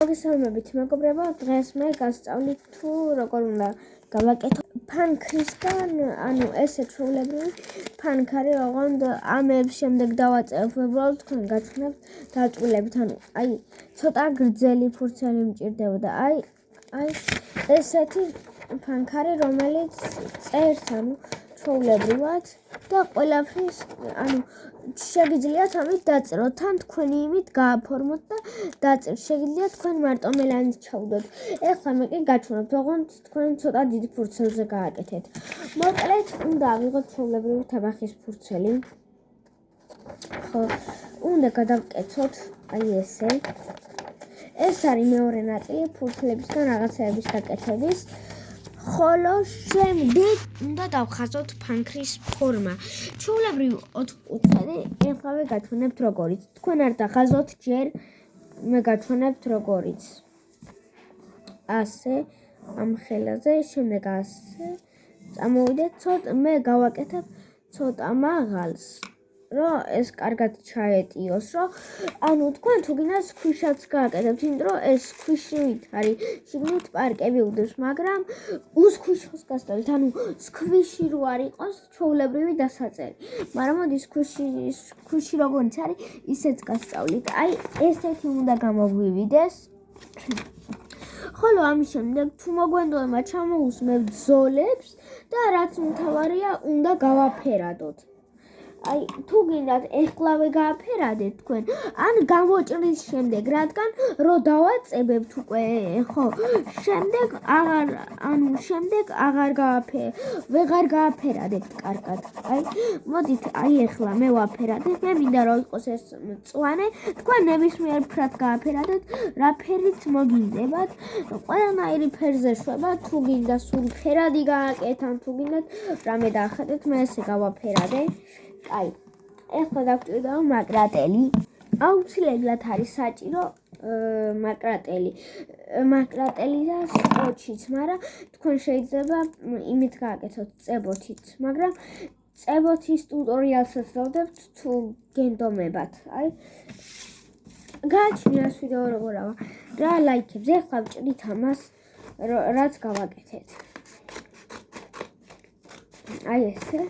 მოგესალმებით მეგობრებო, დღეს მე გასწავლით თუ როგორ უნდა გავაკეთო ფანქრისგან, ესე ჩვეულებრივი ფანქარი, ოღონდ ამებს შემდეგ დავაწევ, უბრალოდ თქვენ გაჩვენებთ დაწვრილებით, ცოტა გრძელი ფურცელი მჭირდებოდა, ესეთი ფანქარი, რომელიც წერს, ჩვეულებრივად და ყველაფრის, შეგიძლიათ ამით დაწეროთ, თან თქვენი იმით გააფორმოთ და დაწერთ. შეგიძლიათ თქვენ მარტო მელანით ჩაუდოთ. ეხლა მე კი გაჩვენებთ, ოღონდ თქვენ ცოტა დიდ ფურცელზე გააკეთეთ. მოკლედ, უნდა ავიღოთ ჩვეულებრივი თაბახის ფურცელი. ხო, უნდა გადავკეცოთ, ესე. ეს არის მეორე ნაწილი ფურცლებისგან რაღაცეების გაკეთების. ხოლო შემდეგ უნდა დავხაზოთ ფანქრის ფორმა. ჩვეულებრივ 4 ეხლა გაჩვენებთ როგორიც. თქვენ არ დახაზოთ ჯერ, მე გაჩვენებთ როგორიც. ასე, ამ ხელაზე, შემდეგ ასე. წამოვიდეთ, მე გავაკეთებ ცოტა მაღალს, რომ ეს კარგად ჩაეტიოს, რომ თქვენ თუ გინდათ ქვიშაც გააკეთებთ, იმიტომ რომ ეს ქვიშით არის შიგნით პარკები უდევს, მაგრამ უსქვიშოს გასწავლით, სქვიში რო არ იყოს ჩვეულებრივი დასაწერი. მაგრამ მოდი სქვიში როგორიც არის, ისეც გასწავლით. ესეთი უნდა გამოგვივიდეს. ხოლო ამის შემდეგ თუ მოგვენდოება ჩამოусმევთ ზოლებს და რაც მთავარია, უნდა გავაფერადოთ. თუ გინდათ ეხლავე გააფერადეთ თქვენ, ან გამოჭრის შემდეგ, რადგან რო დავაწებებთ უკვე, ხო, შემდეგ ვეღარ გააფერადებთ კარგად. მოდით, ეხლა მე ვაფერადებ, მე მინდა რომ იყოს ეს მწვანე, თქვენ ნებისმიერ ფრად გააფერადეთ, რა ფერით მოგინდებათ, ყველანაირი ფერზე შვება, თუ გინდა სულ ფერადი გააკეთ, ან თუ გინდათ რამე დაახატეთ, მე ესე გავაფერადე. ეხლა დავჭირდება მაკრატელი. აუცილებლად არის საჭირო მაკრატელი და სკოჩიც, მაგრამ თქვენ შეიძლება იმით გააკეთოთ წებოთით, მაგრამ წებოთის ტუტორიალსაც დავდებთ თუ გენდომებათ. გააჩნიათ ვიდეო როგორ რა ლაიქებს. ეხლა ვჭრით ამას, რაც გავაკეთეთ. ესე.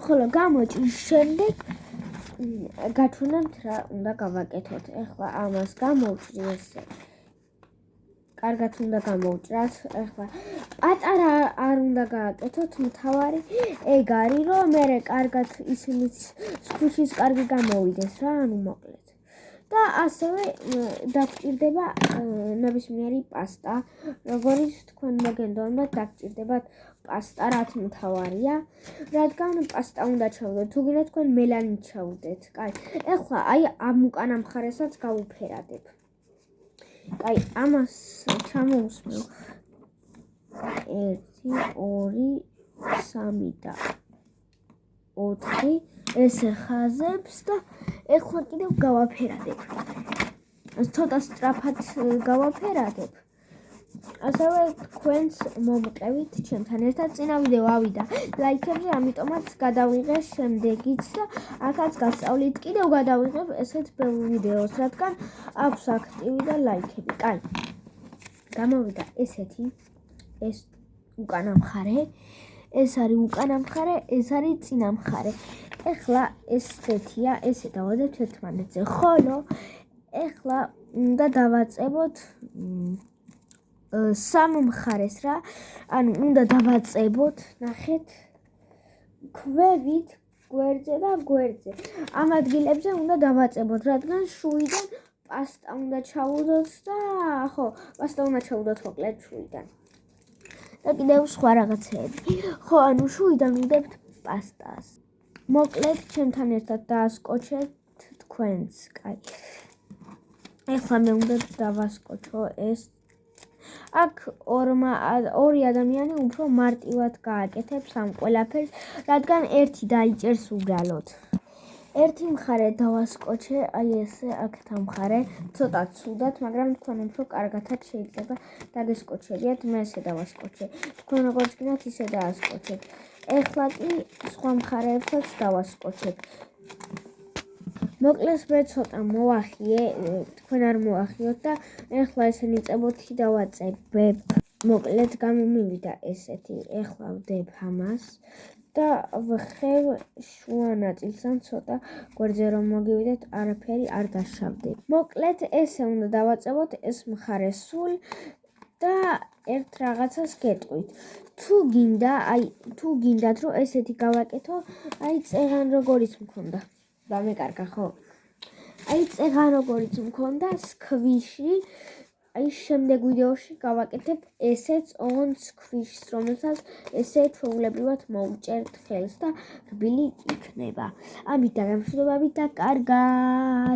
ხოლო გამოჭრის შემდეგ გაჩვენებთ რა უნდა გავაკეთოთ. ეხლა ამას გამოვჭრი ესე. კარგად უნდა გამოვჭრათ. ეხლა პატარა არ უნდა გააკეთოთ, მთავარი ეგ არის, რომ მე კარგად ისინიც სქვიშის კარგი გამოვიდეს რა, მოკლედ. და ასევე დაგჭირდება ნებისმიერი პასტა, როგორც თქვენ მოგენდოებათ, დაგჭირდებათ პასტა, რაც მთავარია, რადგან პასტა უნდა ჩავდეთ, თუ გინდათ თქვენ მელანით ჩავდეთ. ეხლა ამ უკანა მხარესაც გავუფერადებ. ამას ჩამოусმევ 1, 2, 3 და 4 ესე ხაზებს და ეხლა კიდევ გავაფერადებ. ცოტა სწრაფად გავაფერადებ. ასევე თქვენს მომყევით ჩემთან ერთად წინა ვიდეო ავიდა ლაიქებზე, ამიტომაც გადავიღე შემდეგიც და აქაც გასწავლით კიდევ გადავიღებ ესეთ ბევრ ვიდეოს, რადგან აქვს აქტივი და ლაიქები. გამოვიდა ესეთი, ეს უკანა მხარე, ეს არის უკანა მხარე, ეს არის წინა მხარე. ეხლა ესეთია, ესე დავადებთ ერთმანეთზე. ხოლო ეხლა უნდა დავაწებოთ სამ მხარეს რა, უნდა დავაწებოთ, ნახეთ, ქვევით, გვერდზე და გვერდზე. ამ ადგილებზე უნდა დავაწებოთ, რადგან შუიდან პასტა უნდა ჩავუდოთ და ხო, პასტა უნდა ჩავუდოთ მოკლედ შუიდან. და კიდევ სხვა რაღაცეები. ხო, შუიდან ვიდებთ პასტას. მოკლედ, ჩემთან ერთად დაასკოჩეთ თქვენც. ეხლა მე უნდა დავასკოჩო ეს. აქ ორი ადამიანი უფრო მარტივად გააკეთებს ამ ყველაფერს, რადგან ერთი დაიჭერს უბრალოდ. ერთი მხარე დავასკოჩე, ესე აქეთ ამ მხარე, ცოტა ცუდად, მაგრამ თქვენ უფრო კარგადაც შეიძლება დაგესკოჩებიათ, მე ესე დავასკოჩე. თქვენ როგორც გინდათ ისე დაასკოჩეთ. ეხლა კი სხვა მხარეებსაც დავასკოჩებ. მოკლეს მე ცოტა მოახიე, თქვენ არ მოახიოთ და ეხლა ესენი წებოთი დავაწებებ. მოკლედ გამომივიდა ესეთი, ეხლა ვდებ ამას და ვხევ შუა ნაწილს ან ცოტა გვერდზე რომ მოგივიდეთ, არაფერი არ გაშავდეთ. მოკლედ ესე უნდა დავაწებოთ ეს მხარე სულ და ერთ რაღაცას გეტყვით. თუ გინდათ რომ ესეთი გავაკეთო, წეღან როგორიც მქონდა. დამეკარგა ხო? წეღან როგორიც მქონდა სქვიში, შემდეგ ვიდეოში გავაკეთებ ესეც ოღონდ სქვიშს, რომელსაც ესე ჩვეულებრივად მოვუჭერთ ხელს და რბილი იქნება. ამით და გამშვიდობებით და კარგად.